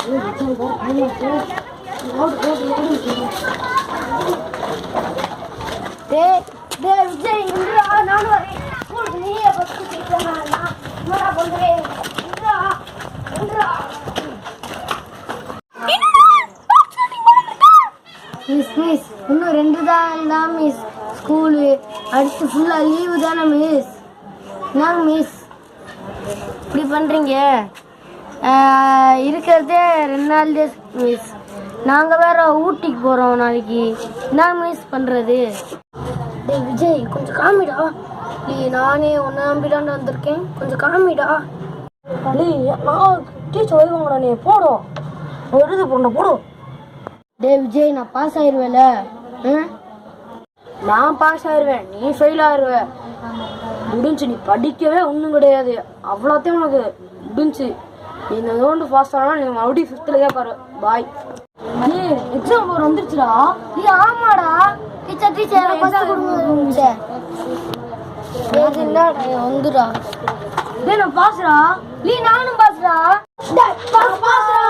விஜய் நானும் வரேன் ஸ்கூலுக்கு நீயே பஸ் என்னடா பண்றேன் மிஸ் மிஸ் இன்னும் 2 தான் மிஸ் ஸ்கூலு அடுத்து ஃபுல்லாக லீவு தானே மிஸ் என்ன மிஸ் இப்படி பண்ணுறீங்க இருக்கிறதே 2 நாள் மிஸ் நாங்கள் வேற ஊட்டிக்கு போகிறோம் நாளைக்கு என்ன மிஸ் பண்ணுறது டேய் விஜய் கொஞ்சம் காமிடா நீ நானே ஒன்று நம்பிடான்னு வந்திருக்கேன் கொஞ்சம் காமிடா நான் டீச்சர் வருவாங்கடா நீ போடும் எழுது போட போடும் டே விஜய் நான் பாஸ் ஆயிடுவேல நான் பாஸ் ஆயிடுவேன் நீ ஃபெயில் ஆயிடுவ முடிஞ்சு நீ படிக்கவே ஒன்றும் கிடையாது அவ்வளோத்தையும் உனக்கு முடிஞ்சு நீ இந்த ரவுண்டு பாஸ் ஆனா நீ மறுபடியும் 5th கேட்பாரு பாய் எக்ஸாம் போர் வந்துருச்சுடா நீ ஆமாடா டீச்சர் வந்துடா டேய் நான் பாஸ்டா நீ நானும் பாஸ்டா பாஸ்டா